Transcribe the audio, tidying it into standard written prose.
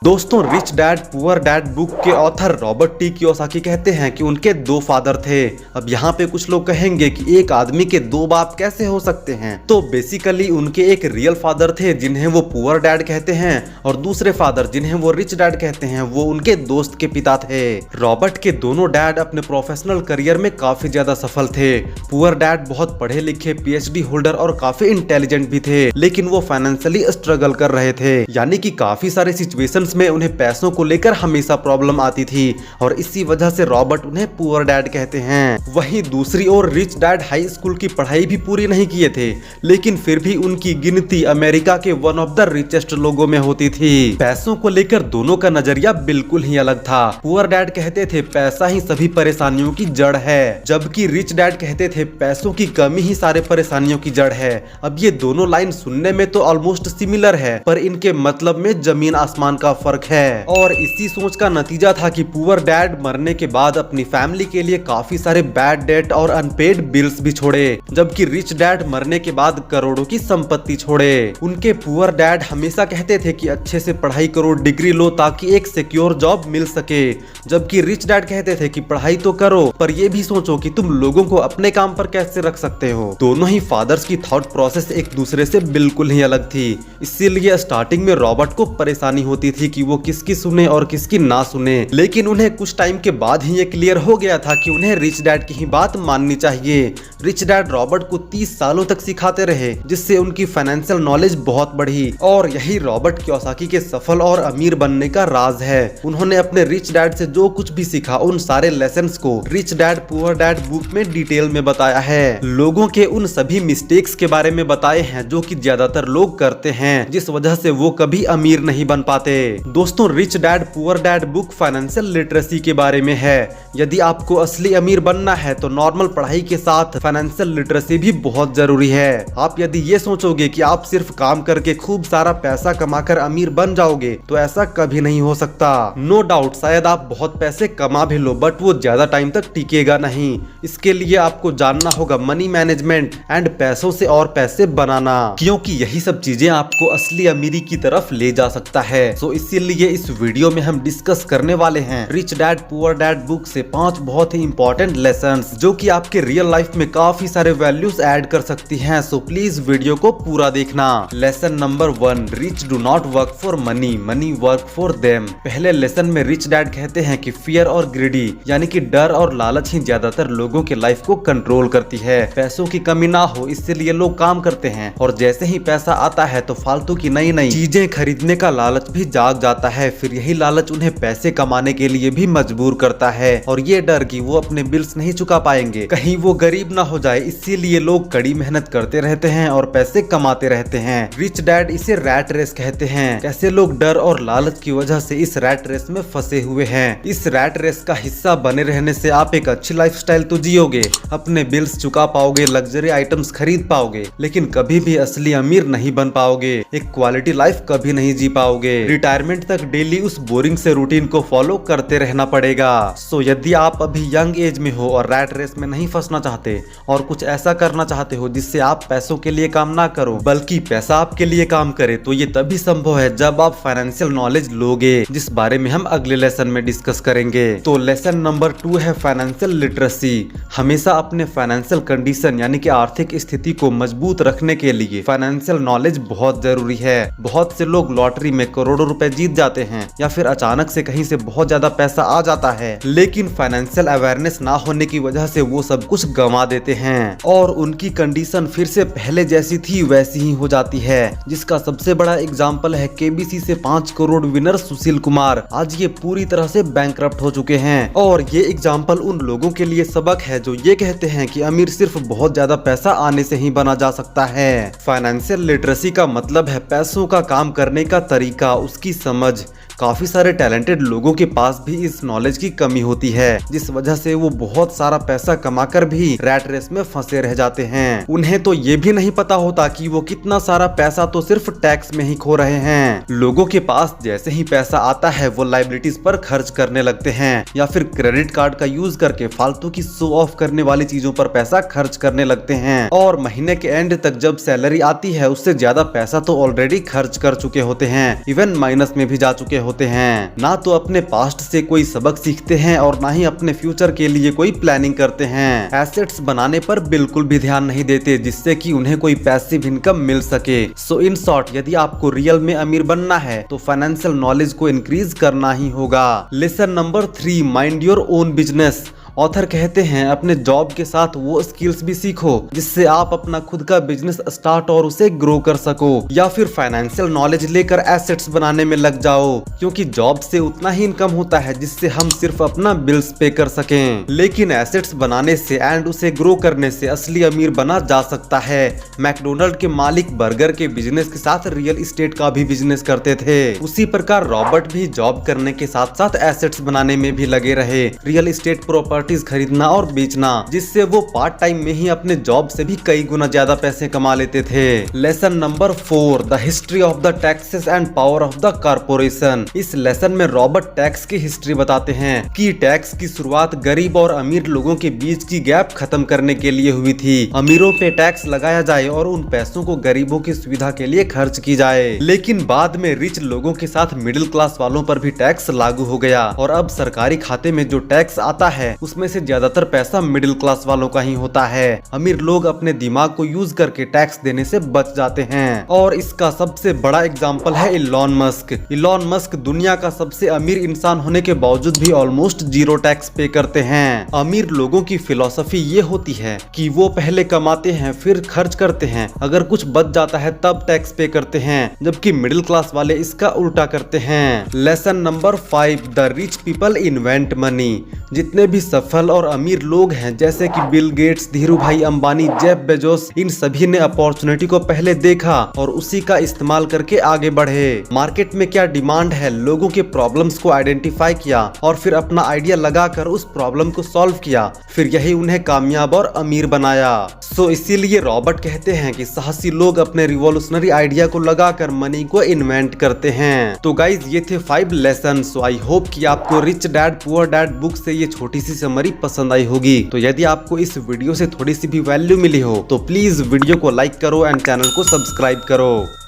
दोस्तों, rich dad poor dad book के author Robert T Kiyosaki कहते हैं कि उनके दो फादर थे। अब यहाँ पे कुछ लोग कहेंगे कि एक आदमी के दो बाप कैसे हो सकते हैं। तो बेसिकली उनके एक रियल फादर थे जिन्हें वो पुअर डैड कहते हैं, और दूसरे फादर जिन्हें वो रिच डैड कहते हैं वो उनके दोस्त के पिता थे। रॉबर्ट के दोनों डैड अपने प्रोफेशनल करियर में काफी ज्यादा सफल थे। पुअर डैड बहुत पढ़े लिखे PhD होल्डर और काफी इंटेलिजेंट भी थे, लेकिन वो फाइनेंशियली स्ट्रगल कर रहे थे, यानी कि काफी सारे सिचुएशन में उन्हें पैसों को लेकर हमेशा प्रॉब्लम आती थी, और इसी वजह से रॉबर्ट उन्हें पुअर डैड कहते हैं। वहीं दूसरी ओर रिच डैड हाई स्कूल की पढ़ाई भी पूरी नहीं किए थे, लेकिन फिर भी उनकी गिनती अमेरिका के वन ऑफ द रिचेस्ट लोगों में होती थी। पैसों को लेकर दोनों का नजरिया बिल्कुल ही अलग था। पुअर डैड कहते थे पैसा ही सभी परेशानियों की जड़ है, जबकि रिच डैड कहते थे पैसों की कमी ही सारे परेशानियों की जड़ है। अब ये दोनों लाइन सुनने में तो ऑलमोस्ट सिमिलर है, पर इनके मतलब में जमीन आसमान का फर्क है। और इसी सोच का नतीजा था कि पुअर डैड मरने के बाद अपनी फैमिली के लिए काफी सारे बैड डेट और अनपेड बिल्स भी छोड़े, जबकि रिच डैड मरने के बाद करोड़ों की संपत्ति छोड़े। उनके पुअर डैड हमेशा कहते थे कि अच्छे से पढ़ाई करो, डिग्री लो ताकि एक सिक्योर जॉब मिल सके, जबकि रिच डैड कहते थे कि पढ़ाई तो करो पर ये भी सोचो कि तुम लोगों को अपने काम पर कैसे रख सकते हो। दोनों ही फादर्स की थॉट प्रोसेस एक दूसरे से बिल्कुल ही अलग थी, इसीलिए स्टार्टिंग में रॉबर्ट को परेशानी होती थी कि वो किसकी सुने और किसकी ना सुने, लेकिन उन्हें कुछ टाइम के बाद ही ये क्लियर हो गया था कि उन्हें रिच डैड की ही बात माननी चाहिए। रिच डैड रॉबर्ट को 30 सालों तक सिखाते रहे, जिससे उनकी फाइनेंशियल नॉलेज बहुत बढ़ी, और यही रॉबर्ट कियोसाकी के सफल और अमीर बनने का राज है। उन्होंने अपने रिच डैड से जो कुछ भी सीखा उन सारे लेसन्स को rich dad poor dad book में डिटेल में बताया है। लोगों के उन सभी मिस्टेक्स के बारे में बताए हैं जो कि ज्यादातर लोग करते हैं, जिस वजह से वो कभी अमीर नहीं बन पाते। दोस्तों, rich dad poor dad book financial literacy के बारे में है। यदि आपको असली अमीर बनना है तो नॉर्मल पढ़ाई के साथ फाइनेंशियल लिटरेसी भी बहुत जरूरी है। आप यदि ये सोचोगे कि आप सिर्फ काम करके खूब सारा पैसा कमाकर अमीर बन जाओगे तो ऐसा कभी नहीं हो सकता। नो डाउट शायद आप बहुत पैसे कमा भी लो, बट वो ज्यादा टाइम तक टिकेगा नहीं। इसके लिए आपको जानना होगा मनी मैनेजमेंट एंड पैसों से और पैसे बनाना, क्योंकि यही सब चीजें आपको असली अमीरी की तरफ ले जा सकता है। सो इसीलिए इस वीडियो में हम डिस्कस करने वाले हैं rich dad poor dad book से 5 बहुत ही इंपॉर्टेंट लेसन्स जो कि आपके रियल लाइफ में काफी सारे वैल्यूज ऐड कर सकती हैं। सो प्लीज वीडियो को पूरा देखना। Lesson number 1, rich do not work for money, money work for them. पहले लेसन में रिच डैड कहते हैं कि फियर और ग्रीडी यानी कि डर और लालच ही ज्यादातर लोगों के लाइफ को कंट्रोल करती है। पैसों की कमी ना हो इसलिए लोग काम करते हैं, और जैसे ही पैसा आता है तो फालतू की नई नई चीजें खरीदने का लालच भी जाग जाता है। फिर यही लालच उन्हें पैसे कमाने के लिए भी मजबूर करता है, और ये डर कि वो अपने बिल्स नहीं चुका पाएंगे, कहीं वो गरीब ना हो जाए, इसीलिए लोग कड़ी मेहनत करते रहते हैं और पैसे कमाते रहते हैं। रिच डैड इसे रैट रेस कहते हैं। कैसे लोग डर और लालच की वजह से इस रैट रेस में फंसे हुए हैं। इस रैट रेस का हिस्सा बने रहने से आप एक अच्छी लाइफस्टाइल तो जियोगे, अपने बिल्स चुका पाओगे, लग्जरी आइटम्स खरीद पाओगे, लेकिन कभी भी असली अमीर नहीं बन पाओगे, एक क्वालिटी लाइफ कभी नहीं जी पाओगे। रिटायरमेंट तक डेली उस बोरिंग से रूटीन को फॉलो करते रहना पड़ेगा। सो यदि आप अभी यंग एज में हो और रैट रेस में नहीं फंसना चाहते और कुछ ऐसा करना चाहते हो जिससे आप पैसों के लिए काम ना करो बल्कि पैसा आपके लिए काम करे, तो ये तभी संभव है जब आप फाइनेंशियल नॉलेज लोगे, जिस बारे में हम अगले लेसन में डिस्कस करेंगे। तो लेसन नंबर 2 है फाइनेंशियल लिटरेसी। हमेशा अपने फाइनेंशियल कंडीशन यानी कि आर्थिक स्थिति को मजबूत रखने के लिए फाइनेंशियल नॉलेज बहुत जरूरी है। बहुत से लोग लॉटरी में करोड़ों रुपए जीत जाते हैं, या फिर अचानक से कहीं से बहुत ज्यादा पैसा आ जाता है, लेकिन फाइनेंशियल अवेयरनेस ना होने की वजह से वो सब कुछ गंवा देते हैं, और उनकी कंडीशन फिर से पहले जैसी थी वैसी ही हो जाती है। जिसका सबसे बड़ा एग्जाम्पल है KBC से 5 करोड़ विनर सुशील कुमार। आज ये पूरी तरह से बैंकरप्ट हो चुके हैं, और ये एग्जाम्पल उन लोगों के लिए सबक है जो ये कहते हैं कि अमीर सिर्फ बहुत ज्यादा पैसा आने से ही बना जा सकता है। फाइनेंशियल लिटरेसी का मतलब है पैसों का काम करने का तरीका, उसकी समझ। काफी सारे टैलेंटेड लोगों के पास भी इस नॉलेज की कमी होती है, जिस वजह से वो बहुत सारा पैसा कमाकर भी रैट रेस में फंसे रह जाते हैं। उन्हें तो ये भी नहीं पता होता कि वो कितना सारा पैसा तो सिर्फ टैक्स में ही खो रहे हैं। लोगों के पास जैसे ही पैसा आता है वो लाइबिलिटीज पर खर्च करने लगते हैं, या फिर क्रेडिट कार्ड का यूज करके फालतू की शो ऑफ करने वाली चीजों पर पैसा खर्च करने लगते हैं, और महीने के एंड तक जब सैलरी आती है उससे ज्यादा पैसा तो ऑलरेडी खर्च कर चुके होते हैं। इवन बिजनेस में भी जा चुके होते हैं। ना तो अपने पास्ट से कोई सबक सीखते हैं और ना ही अपने फ्यूचर के लिए कोई प्लानिंग करते हैं। एसेट्स बनाने पर बिल्कुल भी ध्यान नहीं देते जिससे कि उन्हें कोई पैसिव इनकम मिल सके। सो इन शॉर्ट, यदि आपको रियल में अमीर बनना है तो फाइनेंशियल नॉलेज को इंक्रीज करना ही होगा। Lesson number 3, mind your own business. Author कहते हैं अपने जॉब के साथ वो स्किल्स भी सीखो जिससे आप अपना खुद का बिजनेस स्टार्ट और उसे ग्रो कर सको, या फिर फाइनेंशियल नॉलेज लेकर एसेट्स बनाने में लग जाओ, क्योंकि जॉब से उतना ही इनकम होता है जिससे हम सिर्फ अपना बिल्स पे कर सकें। लेकिन एसेट्स बनाने से एंड उसे ग्रो करने से असली अमीर बना जा सकता है। मैकडोनल्ड के मालिक बर्गर के बिजनेस के साथ रियल एस्टेट का भी बिजनेस करते थे। उसी प्रकार रॉबर्ट भी जॉब करने के साथ साथ एसेट्स बनाने में भी लगे रहे, रियल एस्टेट प्रॉपर्टी खरीदना और बेचना, जिससे वो पार्ट टाइम में ही अपने जॉब से भी कई गुना ज्यादा पैसे कमा लेते थे। Lesson number 4, the history of the taxes and power of the corporation. इस लेसन में रॉबर्ट टैक्स की हिस्ट्री बताते हैं कि टैक्स की शुरुआत गरीब और अमीर लोगों के बीच की गैप खत्म करने के लिए हुई थी। अमीरों पे टैक्स लगाया जाए और उन पैसों को गरीबों की सुविधा के लिए खर्च की जाए। लेकिन बाद में रिच लोगों के साथ मिडिल क्लास वालों पर भी टैक्स लागू हो गया और अब सरकारी खाते में जो टैक्स आता है उसमें से ज्यादातर पैसा मिडिल क्लास वालों का ही होता है। अमीर लोग अपने दिमाग को यूज करके टैक्स देने से बच जाते हैं और इसका सबसे बड़ा एग्जांपल है इलॉन मस्क। इलॉन मस्क दुनिया का सबसे अमीर इंसान होने के बावजूद भी ऑलमोस्ट 0 टैक्स पे करते हैं। अमीर लोगों की फिलॉसफी ये होती है कि वो पहले कमाते हैं फिर खर्च करते हैं, अगर कुछ बच जाता है तब टैक्स पे करते हैं, जबकि मिडिल क्लास वाले इसका उल्टा करते हैं। Lesson number 5, the rich people invent money. जितने भी सफल और अमीर लोग हैं जैसे कि बिल गेट्स, धीरू भाई अंबानी, जेफ बेजोस, इन सभी ने अपॉर्चुनिटी को पहले देखा और उसी का इस्तेमाल करके आगे बढ़े। मार्केट में क्या डिमांड है, लोगों के प्रॉब्लम्स को आइडेंटिफाई किया और फिर अपना आइडिया लगाकर उस प्रॉब्लम को सॉल्व किया, फिर यही उन्हें कामयाब और अमीर बनाया। सो इसीलिए रॉबर्ट कहते हैं कि साहसी लोग अपने रिवॉल्यूशनरी आइडिया को लगाकर मनी को इन्वेंट करते हैं। तो गाइज ये थे 5 लेसन। सो आई होप कि आपको rich dad poor dad book से ये छोटी सी समरी पसंद आई होगी। तो यदि आपको इस वीडियो से थोड़ी सी भी वैल्यू मिली हो तो प्लीज वीडियो को लाइक करो एंड चैनल को सब्सक्राइब करो।